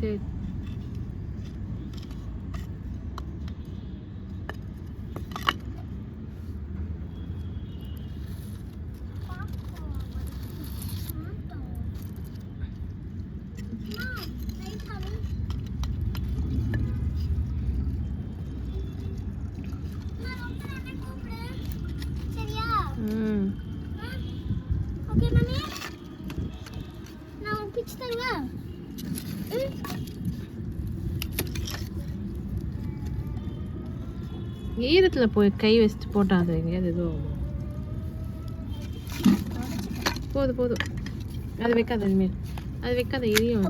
சரி. ஈரத்துல போய் கை வச்சுட்டு போட்டாது எங்கேயாவது எதுவும் போதும் அது வைக்காத இனிமேல் அது வைக்காத எரியும்.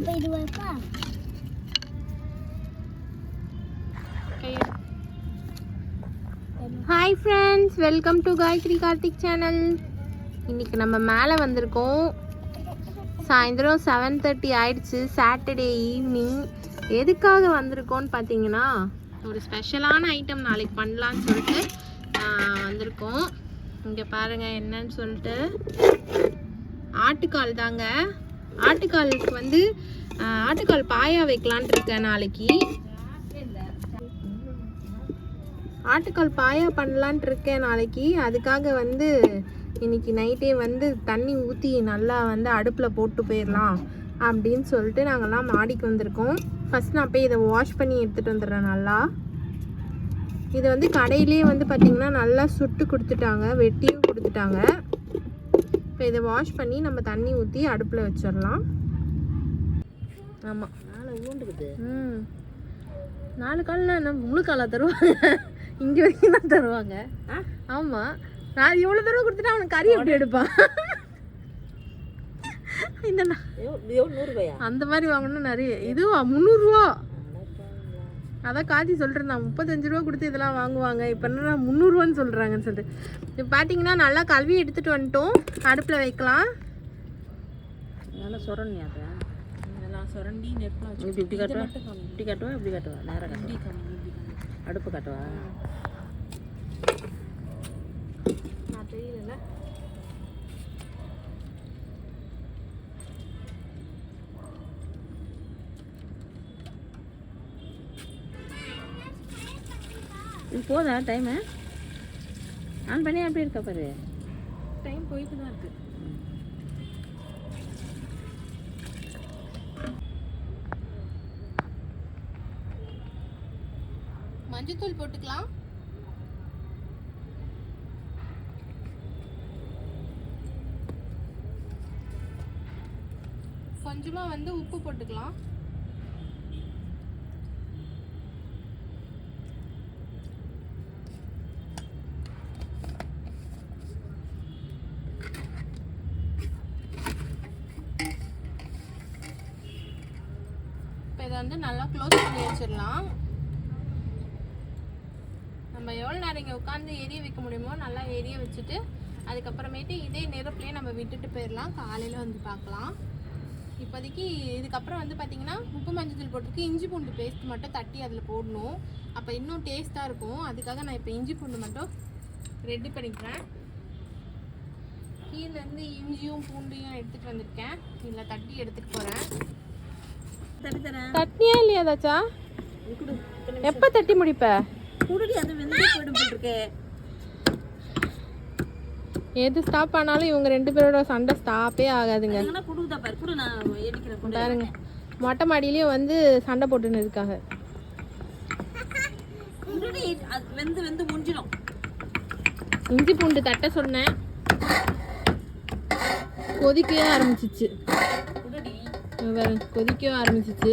Hi friends, welcome to Gayathri Karthik channel. இன்னைக்கு நம்ம மேலே வந்திருக்கோம். சாயந்தரம் 7:30 ஆயிடுச்சு, சாட்டர்டே ஈவினிங். எதுக்காக வந்திருக்கோன்னு பார்த்தீங்கன்னா, ஒரு ஸ்பெஷலான ஐட்டம் நாளைக்கு பண்ணலான்னு சொல்லிட்டு வந்திருக்கோம். இங்கே பாருங்கள் என்னன்னு சொல்லிட்டு, ஆட்டுக்கால் தாங்க. ஆட்டுக்காலுக்கு வந்து ஆட்டுக்கால் பாயா வைக்கலான் இருக்கேன் நாளைக்கு. ஆட்டுக்கால் பாயா பண்ணலான் இருக்கேன் நாளைக்கு. அதுக்காக வந்து இன்னைக்கு நைட்டே வந்து தண்ணி ஊற்றி நல்லா வந்து அடுப்பில் போட்டு போயிடலாம் அப்படின்னு சொல்லிட்டு நாங்கள்லாம் மாடிக்கு வந்திருக்கோம். ஃபஸ்ட் நான் போய் இதை வாஷ் பண்ணி எடுத்துகிட்டு வந்துடுறேன். நல்லா இதை வந்து கடையிலே வந்து பார்த்திங்கன்னா நல்லா சுட்டு கொடுத்துட்டாங்க, வெட்டியும் கொடுத்துட்டாங்க. இப்போ இதை வாஷ் பண்ணி நம்ம தண்ணி ஊற்றி அடுப்பில் வச்சிடலாம். ஆமாம், 4 கால்னா என்ன முழு காலாக தருவாங்க, இங்கே வரைக்கும் தான் தருவாங்க. ஆமாம், நான் எவ்வளோ தடவை கொடுத்துட்டா அவனுக்கு கறி எப்படி எடுப்பான்? அந்த மாதிரி வாங்கணும் நிறைய. இதுவா 300 ரூபா? அதான் காட்சி சொல்கிறேன், நான் 35 ரூபா கொடுத்து இதெல்லாம் வாங்குவாங்க, இப்போ என்ன 300 ரூபான்னு சொல்கிறாங்கன்னு சொல்லிட்டு. இப்போ பார்த்தீங்கன்னா நல்லா கழுவி எடுத்துகிட்டு வந்துட்டோம். அடுப்பில் வைக்கலாம். நல்லா சுரண்டி, அதை நல்லா சுரண்டி நெருப்பில் வச்சு இப்படி காட்டுவா, இப்படி காட்டுவா, இப்படி காட்டுவா, நேரம் காட்டுவா, அடுப்பு காட்டுவா. நான் தெரியல. இது போதா டைமு? ஆன் பண்ணி அப்படி இருக்கா பாரு, டைம் போயிட்டு தான் இருக்கு. மஞ்சத்தூள் போட்டுக்கலாம். கொஞ்சமா வந்து உப்பு போட்டுக்கலாம். இதை வந்து நல்லா க்ளோஸ் பண்ணி வச்சிடலாம். நம்ம எவ்வளோ நேரம் இங்கே உட்காந்து எரிய வைக்க முடியுமோ நல்லா எரிய வச்சுட்டு அதுக்கப்புறமேட்டு இதே நெருப்புலேயே நம்ம விட்டுட்டு போயிடலாம். காலையில் வந்து பார்க்கலாம். இப்போதைக்கு இதுக்கப்புறம் வந்து பார்த்திங்கன்னா உப்பு மஞ்சள் போட்டிருக்கு. இஞ்சி பூண்டு பேஸ்ட் மட்டும் தட்டி அதில் போடணும், அப்போ இன்னும் டேஸ்ட்டாக இருக்கும். அதுக்காக நான் இப்போ இஞ்சி பூண்டு மட்டும் ரெடி பண்ணிக்கிறேன். கீழேருந்து இஞ்சியும் பூண்டையும் எடுத்துகிட்டு வந்திருக்கேன், இதில் தட்டி எடுத்துகிட்டு போகிறேன். தட்டியா இல்லையா தாச்சா? எப்ப தட்டி முடிப்ப? எது ஸ்டாப் ஆனாலும் இவங்க 2 பேரோட சண்டை ஸ்டாப்பே ஆகாதுங்க. பாருங்க, மொட்டை மாடியிலயும் வந்து சண்டை போட்டுன்னு இருக்காங்க. இஞ்சி பூண்டு தட்ட சொன்னேன், கொதிக்கவே ஆரம்பிச்சிச்சு. கொதிக்க ஆரம்பிச்சிச்சு.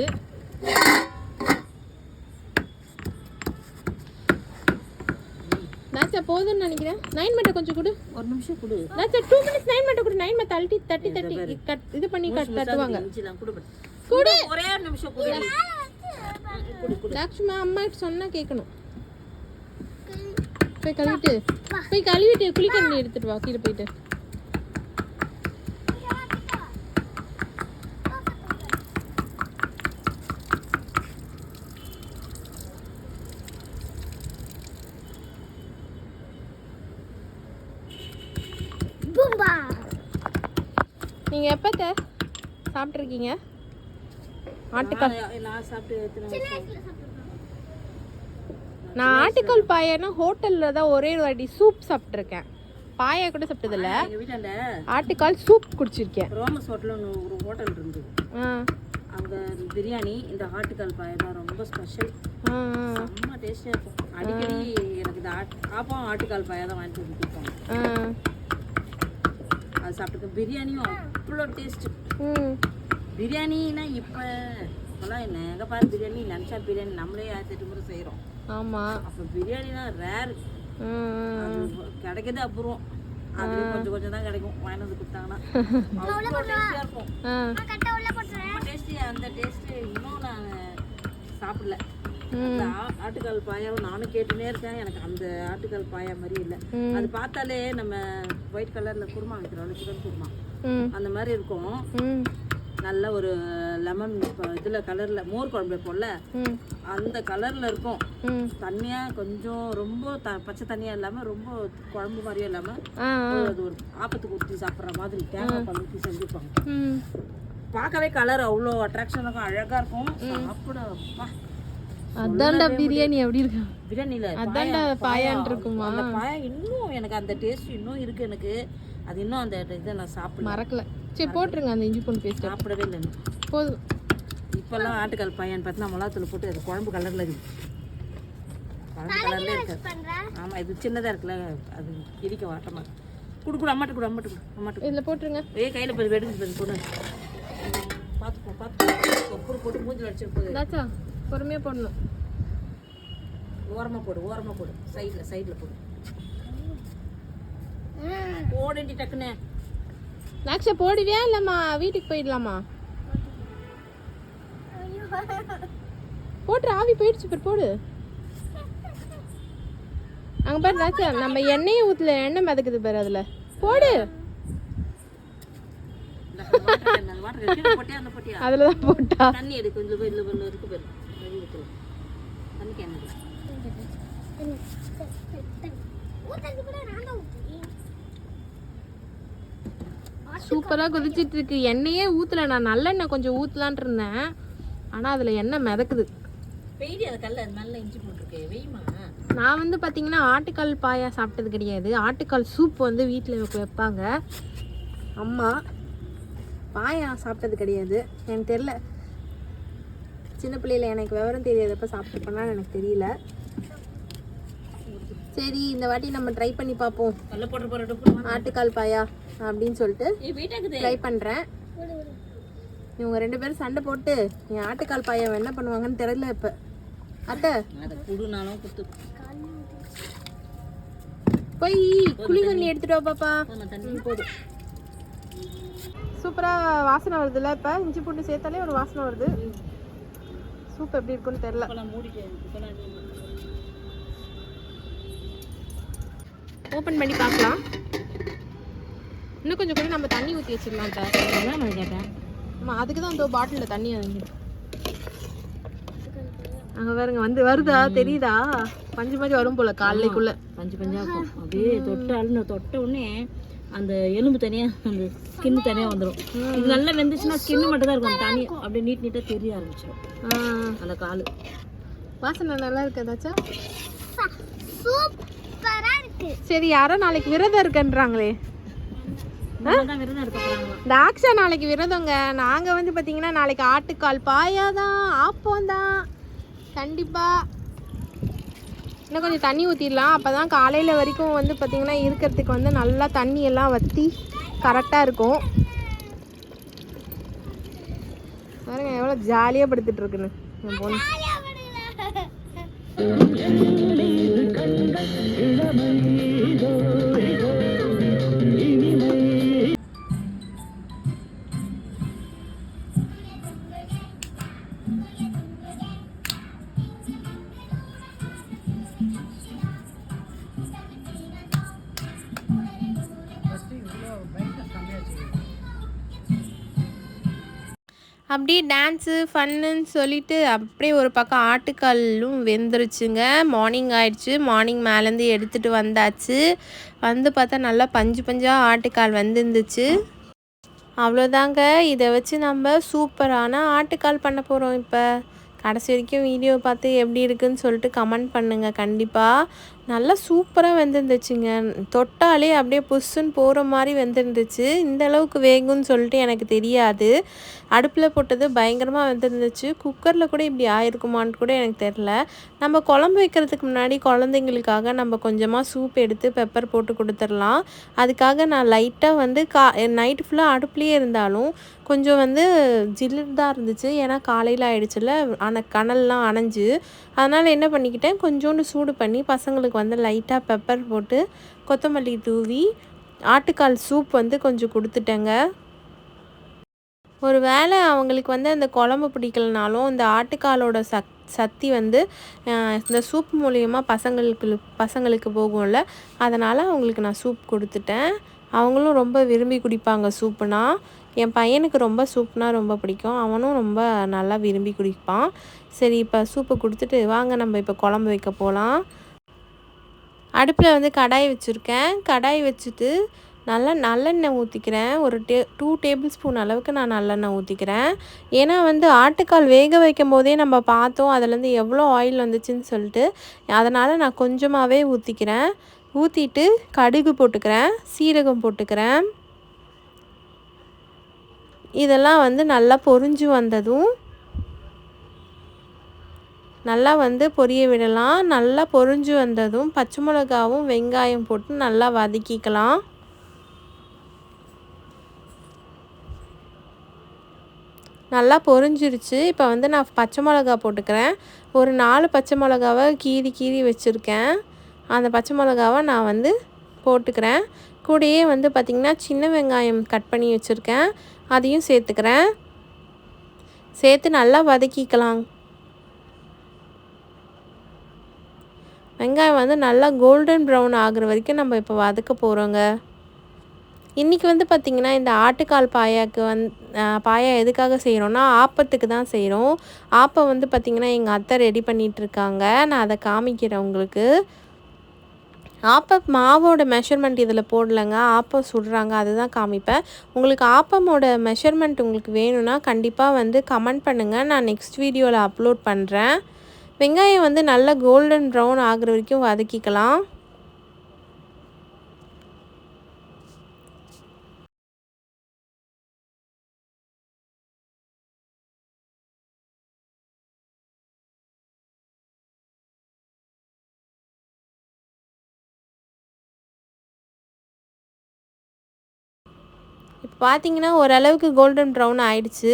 நாச்சா போதும்னு நினைக்கிறேன். 9 மட்டும் கொஞ்சம் கொடு, ஒரு நிமிஷம் கொடு. நாச்சா 2 மினிட்ஸ் 9 மட்டும் கொடு. 9 தள்ளி தட்டி இது பண்ணி தட்டுவாங்க. கொடு, ஒரே ஒரு நிமிஷம் கொடு. லக்ஷ்மா அம்மா கிட்ட சொன்னா கேட்கணும். போய் கழுவிட்டு குளிக்க நீ எடுத்துட்டு வா, கீழே போயிட்டு. நீங்க எப்ப சாப்பிட்ருக்கீங்க? ஆட்டுக்கால் நான் சாப்பிட்டு நான் ஆட்டுக்கால் பாயானா ஹோட்டலில் தான் ஒரே ஒரு வாட்டி சூப் சாப்பிட்ருக்கேன். பாயா கூட சாப்பிட்டதில்ல. எங்கள் வீட்டாண்ட ஆட்டுக்கால் சூப் குடிச்சிருக்கேன். ரோமஸ் ஹோட்டல்னு ஒரு ஹோட்டல் இருந்தது. அங்கே பிரியாணி இந்த ஆட்டுக்கால் பாயா தான் ரொம்ப ஸ்பெஷல். செம்ம டேஸ்டியாக இருக்கும். அடிக்கடி எனக்கு இந்த ஆப்பம் ஆட்டுக்கால் பாயா தான் வாங்கிட்டு வந்து கொடுப்பாங்க. அது சாப்பிட்டுக்க. பிரியாணியும் அவ்வளோ டேஸ்ட்டு. பிரியாணின்னா இப்போலாம் என்ன எங்கே பாரு பிரியாணி நினச்சா பிரியாணி நம்மளே 1008 முறை செய்கிறோம். ஆமாம். அப்போ பிரியாணினா ரேர். அது கிடைக்கிறது அப்புறம் அது கொஞ்சம் கொஞ்சம் தான் கிடைக்கும். வாங்கிட்டு வந்து கொடுத்தாங்கன்னா அவ்வளோ டேஸ்டியாக இருக்கும். ரொம்ப டேஸ்டி. அந்த டேஸ்ட்டு இன்னும் நான் சாப்பிடல. அந்த ஆட்டுக்கால் பாயாவும் நானும் கேட்டுனே இருக்கேன். எனக்கு அந்த ஆட்டுக்கால் பாயா மாதிரி இல்லை. அது பார்த்தாலே நம்ம ஒயிட் கலரில் குருமா வைக்கிறோம், சிக்கன் குருமா அந்த மாதிரி இருக்கும். நல்ல ஒரு லெமன் இதில் கலரில் மோர் குழம்பு வைப்போம்ல அந்த கலரில் இருக்கும். தண்ணியாக கொஞ்சம் ரொம்ப பச்சை தண்ணியாக இல்லாமல் ரொம்ப குழம்பு மாதிரியும் இல்லாமல் அது ஒரு ஆப்பத்துக்கு ஊற்றி சாப்பிட்ற மாதிரி தேங்காய் பால் ஊற்றி செஞ்சுருப்பாங்க. பார்க்கவே கலர் அவ்வளோ அட்ராக்ஷனாக இருக்கும், அழகாக இருக்கும். சாப்பிட அதான்டா பிரியாணி எப்படி இருக்கு? பிரியாணியில் அதான்டா பாயான் இருக்குமா? அந்த பாயா இன்னும் எனக்கு அந்த டேஸ்ட் இன்னும் இருக்குது. எனக்கு அது இன்னும் அந்த இதை நான் சாப்பிட மறக்கல. சரி போட்டுருங்க அந்த இஞ்சி பூண்டு பேஸ்ட். சாப்பிடவே இல்லை போதும். இப்போல்லாம் ஆட்டுக்கால் பாயான்னு பார்த்தீங்கன்னா மிளகாத்தூள் போட்டு அது குழம்பு கலரில் இருக்குது. குழம்பு கலர்லேயே இருக்காது. ஆமாம் இது சின்னதாக இருக்குல்ல அது இடிக்க வாட்டமாக கொடுக்குடு. அம்மாட்டு கொடு அம்மாட்டு கொடு அம்மாட்டு இதில் போட்டுருங்க. கையில் போய் வெடுக்கு பொண்ணு பார்த்துப்போம் போட்டு மூஞ்சில் அடிச்சு போகுது. பொறுமையாக போடணும். ஓரமாக போடு சைடில் போடு. போடண்டி டக்குன்னு. நாக்ஷா போடுவியா இல்லம்மா வீட்டுக்கு போயிடலாமா? போட்டு ஆவி போயிடுச்சு பேர் போடு. அங்கே பாரு நாக்ஷா நம்ம எண்ணெயை ஊற்றல, எண்ணெய் மிதக்குது பாரு அதில் போடு. அதில் தான் போட்டா தண்ணி எடு கொஞ்சம் இருக்கு பேர் தண்ணி கேன சூப்பராக கொதிச்சிட்டு இருக்கு. எண்ணெயே ஊற்றல. நான் நல்லெண்ணெய் கொஞ்சம் ஊற்றலான் இருந்தேன், ஆனால் அதில் எண்ணெய் மிதக்குது. நான் வந்து பார்த்தீங்கன்னா ஆட்டுக்கால் பாயா சாப்பிட்டது கிடையாது. ஆட்டுக்கால் சூப் வந்து வீட்டில் வைப்பாங்க அம்மா. பாயா சாப்பிட்டது கிடையாது. எனக்கு தெரியல, சின்ன பிள்ளையில எனக்கு விவரம் தெரியாதப்ப சாப்பிட்டுப்பேன்னு எனக்கு தெரியல. சரி இந்த வாட்டி நம்ம ட்ரை பண்ணி பார்ப்போம் ஆட்டுக்கால் பாயா அப்படின்னு சொல்லிட்டு ட்ரை பண்ணுறேன். இவங்க 2 பேரும் சண்டை போட்டு என் ஆட்டுக்கால் பாயாவை என்ன பண்ணுவாங்கன்னு தெரியல. இப்போ அத்தை போய் குழி தண்ணி எடுத்துட்டு வா பாப்பா. போதும். சூப்பராக வாசனை வருதுல்ல? இப்போ இஞ்சி பூண்டு சேர்த்தாலே ஒரு வாசனை வருது. சூப் எப்படி இருக்குன்னு தெரியல. ஓப்பன் பண்ணி பார்க்கலாம். இன்னும் கொஞ்சம் கூட நம்ம தண்ணி ஊற்றி வச்சிடலாம். கேட்டேன் ஆமாம், அதுக்கு தான் அந்த பாட்டிலில் தண்ணி வாங்கிடும். அங்கே பாருங்க வருதா தெரியுதா? பஞ்சு மாதிரி வரும் போல காலைக்குள்ளே. பஞ்சா இருக்கும். அப்படியே தொட்ட உடனே அந்த எலும்பு தனியாக அந்த ஸ்கின் தனியாக வந்துடும். இது நல்லா வெந்துச்சுன்னா ஸ்கின் மட்டும் தான் இருக்கும். தனி அப்படியே நீட்டாக தெரிய ஆரம்பிச்சிடும் அந்த கால். வாசனை நல்லா இருக்கு ஏதாச்சா? சரி யாரோ நாளைக்கு விரதம் இருக்குன்றாங்களே. தாக்ஷா நாளைக்கு விரதங்க. நாங்கள் வந்து பார்த்தீங்கன்னா நாளைக்கு ஆட்டுக்கால் பாயா தான், ஆப்பம் தான் கண்டிப்பாக. இன்னும் கொஞ்சம் தண்ணி ஊற்றிடலாம். அப்போ தான் காலையில் வரைக்கும் வந்து பார்த்திங்கன்னா இருக்கிறதுக்கு வந்து நல்லா தண்ணி எல்லாம் வற்றி கரெக்டாக இருக்கும். பாருங்க எவ்வளோ ஜாலியாக படுத்துட்டு இருக்குன்னு என் பொண்ணு. அப்படியே டான்ஸு ஃபன்னுன்னு சொல்லிட்டு அப்படியே ஒரு பக்கம் ஆட்டுக்காலும் வெந்துருச்சுங்க. மார்னிங் ஆயிடுச்சு. மார்னிங் மேலேருந்து எடுத்துகிட்டு வந்தாச்சு. வந்து பார்த்தா நல்லா பஞ்சு பஞ்சாக ஆட்டுக்கால் வந்துருந்துச்சு. அவ்வளோதாங்க. இதை வச்சு நம்ம சூப்பரான ஆட்டுக்கால் பண்ண போகிறோம். இப்போ கடைசி வரைக்கும் வீடியோ பார்த்து எப்படி இருக்குன்னு சொல்லிட்டு கமெண்ட் பண்ணுங்கள். கண்டிப்பாக நல்லா சூப்பராக வெந்திருந்துச்சுங்க. தொட்டாலே அப்படியே புஷ்ஷுன்னு போகிற மாதிரி வெந்திருந்துச்சு. இந்த அளவுக்கு வேகும்னு சொல்லிட்டு எனக்கு தெரியாது. அடுப்பில் போட்டது பயங்கரமாக வெந்திருந்துச்சு. குக்கரில் கூட இப்படி ஆயிருக்குமான்னு கூட எனக்கு தெரில. நம்ம குழம்பு வைக்கிறதுக்கு முன்னாடி குழந்தைங்களுக்காக நம்ம கொஞ்சமாக சூப் எடுத்து பெப்பர் போட்டு கொடுத்துடலாம். அதுக்காக நான் லைட்டாக வந்து நைட்டு ஃபுல்லாக அடுப்புலேயே இருந்தாலும் கொஞ்சம் வந்து ஜில்லுதான் இருந்துச்சு. ஏன்னா காலையில் ஆகிடுச்சில்ல, ஆனால் கனல்லாம் அணைஞ்சு. அதனால் என்ன பண்ணிக்கிட்டேன், கொஞ்சோண்டு சூடு பண்ணி பசங்களுக்கு வந்து லைட்டாக பெப்பர் போட்டு கொத்தமல்லி தூவி ஆட்டுக்கால் சூப் வந்து கொஞ்சம் கொடுத்துட்டேங்க. ஒரு வேளை அவங்களுக்கு வந்து அந்த குழம்பு பிடிக்கலனாலும் இந்த ஆட்டுக்காலோட சக்தி வந்து இந்த சூப் மூலிமா பசங்களுக்கு போகும்ல, அதனால் அவங்களுக்கு நான் சூப் கொடுத்துட்டேன். அவங்களும் ரொம்ப விரும்பி குடிப்பாங்க சூப்புனா. என் பையனுக்கு ரொம்ப சூப்னா ரொம்ப பிடிக்கும். அவனும் ரொம்ப நல்லா விரும்பி குடிப்பான். சரி, இப்போ சூப்பை கொடுத்துட்டு வாங்க நம்ம இப்போ குழம்பு வைக்க போகலாம். அடுப்பில் வந்து கடாய் வச்சுருக்கேன். கடாய் வச்சுட்டு நல்லா நல்லெண்ணெய் ஊற்றிக்கிறேன். ஒரு 2 டேபிள் ஸ்பூன் அளவுக்கு நான் நல்லெண்ணெய் ஊற்றிக்கிறேன். ஏன்னா வந்து ஆட்டுக்கால் வேக வைக்கும் போதே நம்ம பார்த்தோம் அதுலேருந்து எவ்வளோ ஆயில் வந்துச்சுன்னு சொல்லிட்டு, அதனால் நான் கொஞ்சமாகவே ஊற்றிக்கிறேன். ஊற்றிட்டு கடுகு போட்டுக்கிறேன், சீரகம் போட்டுக்கிறேன். இதெல்லாம் வந்து நல்லா பொரிஞ்சு வந்ததும் நல்லா வந்து பொரிய விடலாம். நல்லா பொரிஞ்சு வந்ததும் பச்சை மிளகாவும் வெங்காயம் போட்டு நல்லா வதக்கிக்கலாம். நல்லா பொரிஞ்சிருச்சு. இப்போ வந்து நான் பச்சை மிளகா போட்டுக்கிறேன். ஒரு 4 பச்சை மிளகாவை கீறி வச்சுருக்கேன். அந்த பச்சை மிளகாவை நான் வந்து போட்டுக்கிறேன். கூடயே வந்து பார்த்திங்கன்னா சின்ன வெங்காயம் கட் பண்ணி வச்சுருக்கேன், அதையும் சேர்த்துக்கிறேன். சேர்த்து நல்லா வதக்கிக்கலாம். வெங்காயம் வந்து நல்லா கோல்டன் ப்ரௌன் ஆகுற வரைக்கும் நம்ம இப்போ வதக்க போகிறோங்க. இன்றைக்கி வந்து பார்த்திங்கன்னா இந்த ஆட்டுக்கால் பாயாவுக்கு பாயா எதுக்காக செய்கிறோன்னா ஆப்பத்துக்கு தான் செய்கிறோம். ஆப்பம் வந்து பார்த்திங்கன்னா எங்கள் அத்தை ரெடி பண்ணிகிட்ருக்காங்க. நான் அதை காமிக்கிறேன் உங்களுக்கு. ஆப்பம் மாவோட மெஷர்மெண்ட் இதில் போடலைங்க, ஆப்பம் சுடுறாங்க, அதுதான் காமிப்பேன். உங்களுக்கு ஆப்பமோட மெஷர்மெண்ட் உங்களுக்கு வேணும்னா கண்டிப்பாக வந்து கமெண்ட் பண்ணுங்கள், நான் நெக்ஸ்ட் வீடியோவில் அப்லோட் பண்ணுறேன். வெங்காயம் வந்து நல்லா கோல்டன் ப்ரௌன் ஆகிற வரைக்கும் வதக்கிக்கலாம். இப்போ பார்த்தீங்கன்னா ஓரளவுக்கு கோல்டன் ப்ரௌன் ஆகிடுச்சு.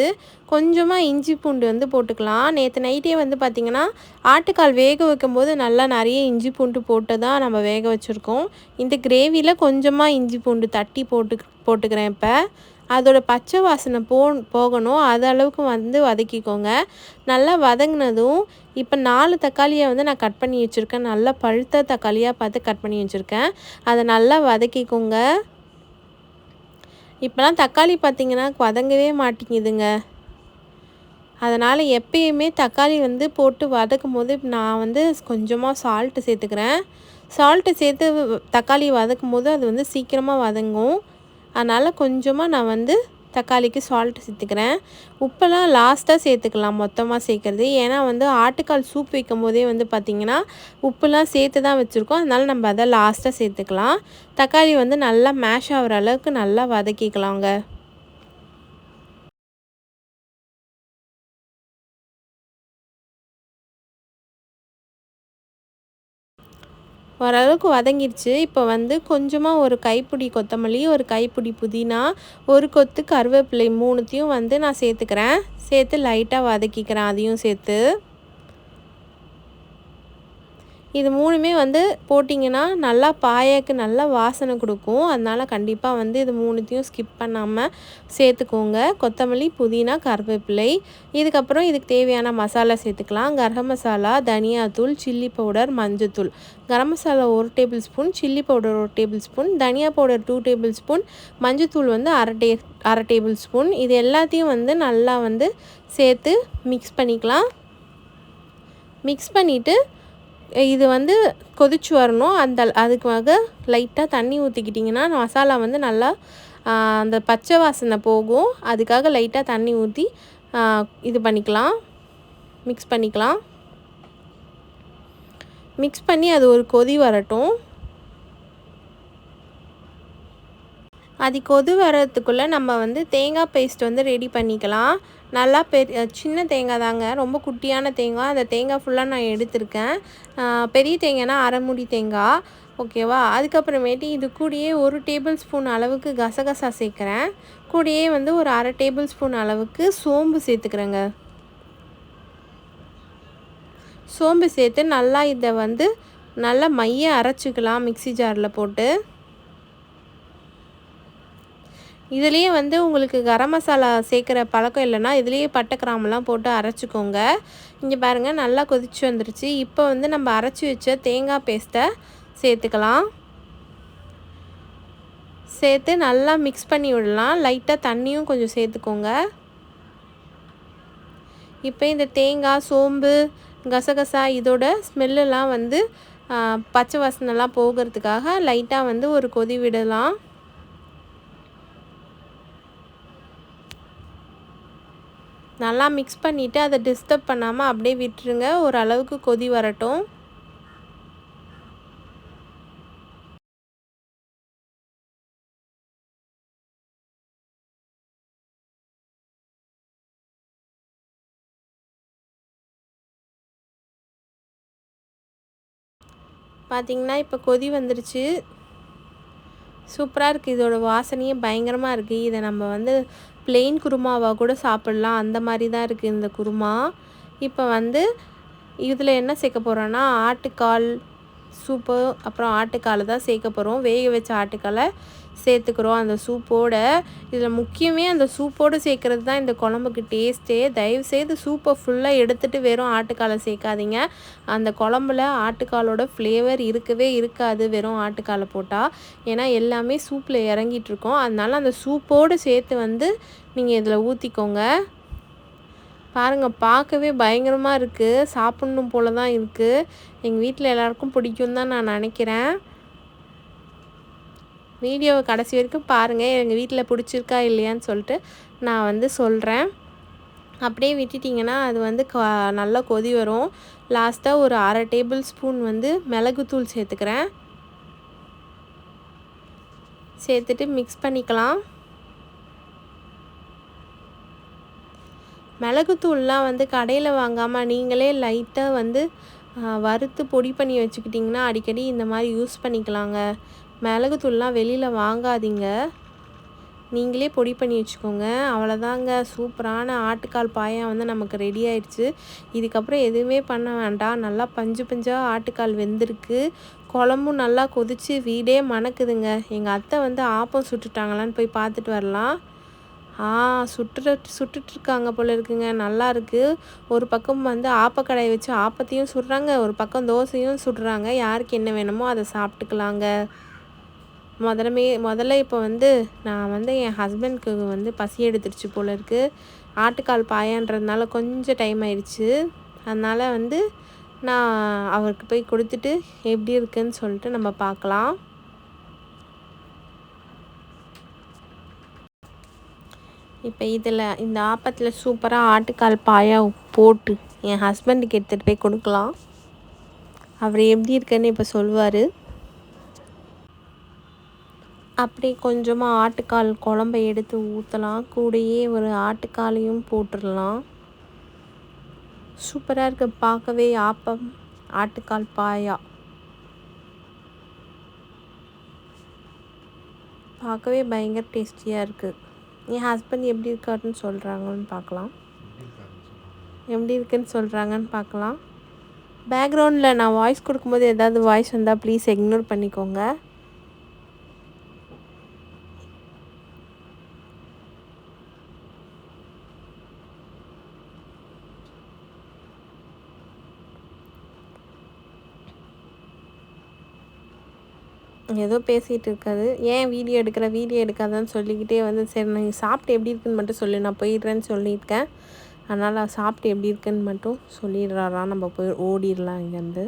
கொஞ்சமாக இஞ்சி பூண்டு வந்து போட்டுக்கலாம். நேற்று நைட்டே வந்து பார்த்திங்கன்னா ஆட்டுக்கால் வேக வைக்கும்போது நல்லா நிறைய இஞ்சி பூண்டு போட்டு தான் நம்ம வேக வச்சுருக்கோம். இந்த கிரேவியில் கொஞ்சமாக இஞ்சி பூண்டு தட்டி போட்டுக்கிறேன். இப்போ அதோட பச்சை வாசனை போகணும், அது அளவுக்கு வந்து வதக்கிக்கோங்க. நல்லா வதங்கினதும் இப்போ 4 தக்காளியை வந்து நான் கட் பண்ணி வச்சுருக்கேன். நல்லா பழுத்த தக்காளியாக பார்த்து கட் பண்ணி வச்சுருக்கேன். அதை நல்லா வதக்கிக்கோங்க. இப்போலாம் தக்காளி பார்த்திங்கன்னா வதங்கவே மாட்டேங்குதுங்க. அதனால் எப்பயுமே தக்காளி வந்து போட்டு வதக்கும் போது நான் வந்து கொஞ்சமாக சால்ட்டு சேர்த்துக்கிறேன். சால்ட்டு சேர்த்து தக்காளி வதக்கும் போது அது வந்து சீக்கிரமாக வதங்கும். அதனால் கொஞ்சமாக நான் வந்து தக்காளிக்கு சால்ட்டு சேர்த்துக்கிறேன். உப்பெல்லாம் லாஸ்ட்டாக சேர்த்துக்கலாம், மொத்தமாக சேர்க்குறது. ஏன்னா வந்து ஆட்டுக்கால் சூப் வைக்கும் போதே வந்து பார்த்திங்கன்னா உப்புலாம் சேர்த்து தான் வச்சுருக்கோம். அதனால் நம்ம அதை லாஸ்ட்டாக சேர்த்துக்கலாம். தக்காளி வந்து நல்லா மேஷ் ஆகிற அளவுக்கு நல்லா வதக்கிக்கலாங்க. ஓரளவுக்கு வதங்கிடுச்சு. இப்போ வந்து கொஞ்சமாக ஒரு கைப்பிடி கொத்தமல்லி, ஒரு கைப்பிடி புதினா, ஒரு கொத்து கருவேப்பிலை 3த்தையும் வந்து நான் சேர்த்துக்கிறேன். சேர்த்து லைட்டாக வதக்கிக்கிறேன் அதையும் சேர்த்து. இது 3மே வந்து போட்டிங்கன்னா நல்லா பாயாக்கு நல்லா வாசனை கொடுக்கும். அதனால் கண்டிப்பாக வந்து இது 3த்தையும் ஸ்கிப் பண்ணாமல் சேர்த்துக்கோங்க. கொத்தமல்லி, புதினா, கருவேப்பிலை. இதுக்கப்புறம் இதுக்கு தேவையான மசாலா சேர்த்துக்கலாம். கரம் மசாலா, தனியாத்தூள், சில்லி பவுடர், மஞ்சத்தூள். Garam masala 1 tablespoon, chilli powder 1 tablespoon, தனியா பவுடர் 2 டேபிள் ஸ்பூன், மஞ்சத்தூள் வந்து அரை டேபிள் ஸ்பூன். இது எல்லாத்தையும் வந்து நல்லா வந்து சேர்த்து மிக்ஸ் பண்ணிக்கலாம். மிக்ஸ் பண்ணிவிட்டு இது வந்து கொதிச்சு வரணும். அதுக்காக லைட்டாக தண்ணி ஊற்றிக்கிட்டிங்கன்னா மசாலா வந்து நல்லா அந்த பச்சை வாசனை போகும். அதுக்காக லைட்டாக தண்ணி ஊற்றி இது பண்ணிக்கலாம், மிக்ஸ் பண்ணிக்கலாம். மிக்ஸ் பண்ணி அது ஒரு கொதி வரட்டும். அது கொதி வரதுக்குள்ளே நம்ம வந்து தேங்காய் பேஸ்ட் வந்து ரெடி பண்ணிக்கலாம். நல்லா சின்ன தேங்காய் தாங்க, ரொம்ப குட்டியான தேங்காய். அந்த தேங்காய் ஃபுல்லாக நான் எடுத்திருக்கேன். பெரிய தேங்காய்னா அரை மூடி தேங்காய், ஓகேவா. அதுக்கப்புறமேட்டு இது கூடயே 1 டேபிள் ஸ்பூன் அளவுக்கு கசகசா சேர்க்குறேன். கூடயே வந்து ஒரு அரை டேபிள் ஸ்பூன் அளவுக்கு சோம்பு சேர்த்துக்கிறேங்க. சோம்பு சேர்த்து நல்லா இதை வந்து நல்லா மைய அரைச்சிக்கலாம் மிக்ஸி ஜாரில் போட்டு. இதுலேயே வந்து உங்களுக்கு கரம் மசாலா சேர்க்குற பழக்கம் இல்லைன்னா இதுலேயே பட்டை கிராம்பெலாம் போட்டு அரைச்சிக்கோங்க. இங்கே பாருங்கள் நல்லா கொதிச்சு வந்துருச்சு. இப்போ வந்து நம்ம அரைச்சி வச்ச தேங்காய் பேஸ்ட்டை சேர்த்துக்கலாம். சேர்த்து நல்லா மிக்ஸ் பண்ணி விடலாம். லைட்டாக தண்ணியும் கொஞ்சம் சேர்த்துக்கோங்க. இப்போ இந்த தேங்காய், சோம்பு, கசகசா இதோட ஸ்மெல்லாம் வந்து பச்சை வாசனைலாம் போகிறதுக்காக லைட்டாக வந்து ஒரு கொதி விடலாம். நல்லா மிக்ஸ் பண்ணிவிட்டு அதை டிஸ்டர்ப் பண்ணாமல் அப்படியே விட்டுருங்க. ஓரளவுக்கு கொதி வரட்டும். பார்த்திங்கன்னா இப்போ கொதி வந்துருச்சு. சூப்பராக இருக்குது. இதோட வாசனையே பயங்கரமாக இருக்குது. இதை நம்ம வந்து ப்ளெயின் குருமாவாக கூட சாப்பிட்லாம். அந்த மாதிரி தான் இருக்குது இந்த குருமா. இப்போ வந்து இதில் என்ன சேர்க்க போகிறோன்னா ஆட்டுக்கால் சூப்பு, அப்புறம் ஆட்டுக்காலை தான் சேர்க்க போகிறோம். வேக வச்ச ஆட்டுக்காலை சேர்த்துக்கிறோம் அந்த சூப்போடு. இதில் முக்கியமே அந்த சூப்போடு சேர்க்குறது தான் இந்த குழம்புக்கு டேஸ்ட்டே. தயவுசெய்து சூப்பை ஃபுல்லாக எடுத்துகிட்டு வெறும் ஆட்டுக்காலை சேர்க்காதீங்க. அந்த குழம்புல ஆட்டுக்காலோட ஃப்ளேவர் இருக்கவே இருக்காது வெறும் ஆட்டுக்காலை போட்டால். ஏன்னா எல்லாமே சூப்பில் இறங்கிட்டுருக்கோம். அதனால அந்த சூப்போடு சேர்த்து வந்து நீங்கள் இதில் ஊற்றிக்கோங்க. பாருங்கள், பார்க்கவே பயங்கரமாக இருக்குது. சாப்பிட்ணும் போல தான் இருக்குது. எங்கள் வீட்டில் எல்லாருக்கும் பிடிக்கும் தான் நான் நினைக்கிறேன். வீடியோவை கடைசி வரைக்கும் பாருங்கள். எங்கள் வீட்டில் பிடிச்சிருக்கா இல்லையான்னு சொல்லிட்டு நான் வந்து சொல்கிறேன். அப்படியே விட்டுட்டிங்கன்னா அது வந்து நல்லா கொதி வரும். லாஸ்ட்டாக ஒரு அரை டேபிள் ஸ்பூன் வந்து மிளகுத்தூள் சேர்த்துக்கிறேன். சேர்த்துட்டு மிக்ஸ் பண்ணிக்கலாம். மிளகுத்தூள்லாம் வந்து கடையில் வாங்காமல் நீங்களே லைட்டாக வந்து வறுத்து பொடி பண்ணி வச்சுக்கிட்டிங்கன்னா அடிக்கடி இந்த மாதிரி யூஸ் பண்ணிக்கலாங்க. மிளகுத்தூள்லாம் வெளியில் வாங்காதீங்க, நீங்களே பொடி பண்ணி வச்சுக்கோங்க. அவ்வளோதாங்க, சூப்பரான ஆட்டுக்கால் பாயா வந்து நமக்கு ரெடி ஆயிடுச்சு. இதுக்கப்புறம் எதுவுமே பண்ண வேண்டாம். நல்லா பஞ்சு பஞ்சாக ஆட்டுக்கால் வெந்திருக்கு. குழம்பும் நல்லா கொதித்து வீடே மணக்குதுங்க. எங்கள் அத்தை வந்து ஆப்பம் சுட்டுட்டாங்களான்னு போய் பார்த்துட்டு வரலாம். சுட்டுட்ருக்காங்க போல இருக்குங்க. நல்லா இருக்குது. ஒரு பக்கம் வந்து ஆப்பக்கடாயை வச்சு ஆப்பத்தையும் சுடுறாங்க, ஒரு பக்கம் தோசையும் சுடுறாங்க. யாருக்கு என்ன வேணுமோ அதை சாப்பிட்டுக்கலாங்க. முதல்ல இப்போ வந்து நான் வந்து என் ஹஸ்பண்ட்க்கு வந்து பசி எடுத்துருச்சு போல இருக்குது. ஆட்டுக்கால் பாயான்றதுனால கொஞ்சம் டைம் ஆயிடுச்சு. அதனால் வந்து நான் அவருக்கு போய் கொடுத்துட்டு எப்படி இருக்குன்னு சொல்லிட்டு நம்ம பார்க்கலாம். இப்போ இதில் இந்த ஆப்பத்தில் சூப்பராக ஆட்டுக்கால் பாயா போட்டு என் ஹஸ்பண்டுக்கு எடுத்துகிட்டு போய் கொடுக்கலாம். அவர் எப்படி இருக்குன்னு இப்போ சொல்லுவார். அப்படியே கொஞ்சமாக ஆட்டுக்கால் குழம்பை எடுத்து ஊற்றலாம். கூடயே ஒரு ஆட்டுக்காலையும் போட்டுடலாம். சூப்பராக இருக்குது பார்க்கவே. ஆப்பம் ஆட்டுக்கால் பாயா பார்க்கவே பயங்கர டேஸ்டியாக இருக்குது. என் ஹஸ்பண்ட் எப்படி இருக்காருன்னு சொல்கிறாங்கன்னு பார்க்கலாம். எப்படி இருக்குன்னு சொல்கிறாங்கன்னு பார்க்கலாம். பேக்ரவுண்டில் நான் வாய்ஸ் கொடுக்கும்போது ஏதாவது வாய்ஸ் வந்தால் ப்ளீஸ் இக்னோர் பண்ணிக்கோங்க. ஏதோ பேசிகிட்டு இருக்காது. ஏன் வீடியோ எடுக்காதான்னு சொல்லிக்கிட்டே வந்து சரி நீ சாப்பிட்டு எப்படி இருக்குன்னு மட்டும் சொல்லு, நான் போயிடுறேன்னு சொல்லியிருக்கேன். அதனால் சாப்பிட்டு எப்படி இருக்குன்னு மட்டும் சொல்லிடுறாராம். நம்ம போய் ஓடிடலாம் இங்கேருந்து.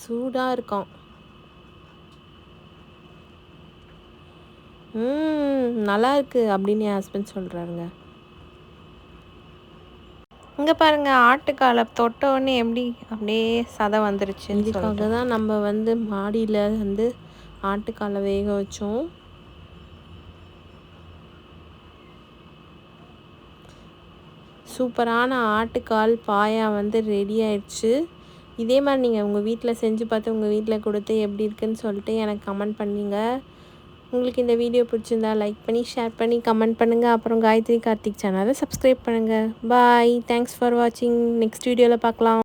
சூடாக இருக்கும். நல்லா இருக்குது அப்படின்னு என் ஹஸ்பண்ட் சொல்கிறாருங்க. இங்கே பாருங்கள், ஆட்டுக்காலை தொட்டோடனே எப்படி அப்படியே சதை வந்துருச்சு. இதுக்காக தான் நம்ம வந்து மாடியில் வந்து ஆட்டுக்காலை வேக வச்சோம். சூப்பரான ஆட்டுக்கால் பாயா வந்து ரெடி ஆயிடுச்சு. இதே மாதிரி நீங்கள் உங்கள் வீட்டில் செஞ்சு பார்த்து உங்கள் வீட்டில் கொடுத்து எப்படி இருக்குன்னு சொல்லிட்டு எனக்கு கமெண்ட் பண்ணுங்க. உங்களுக்கு இந்த வீடியோ பிடிச்சிருந்தா லைக் பண்ணி, ஷேர் பண்ணி, கமெண்ட் பண்ணுங்கள். அப்புறம் காயத்ரி கார்த்திக் சேனலை சப்ஸ்கிரைப் பண்ணுங்கள். பாய். தேங்க்ஸ் ஃபார் வாட்சிங். நெக்ஸ்ட் வீடியோவில் பார்க்கலாம்.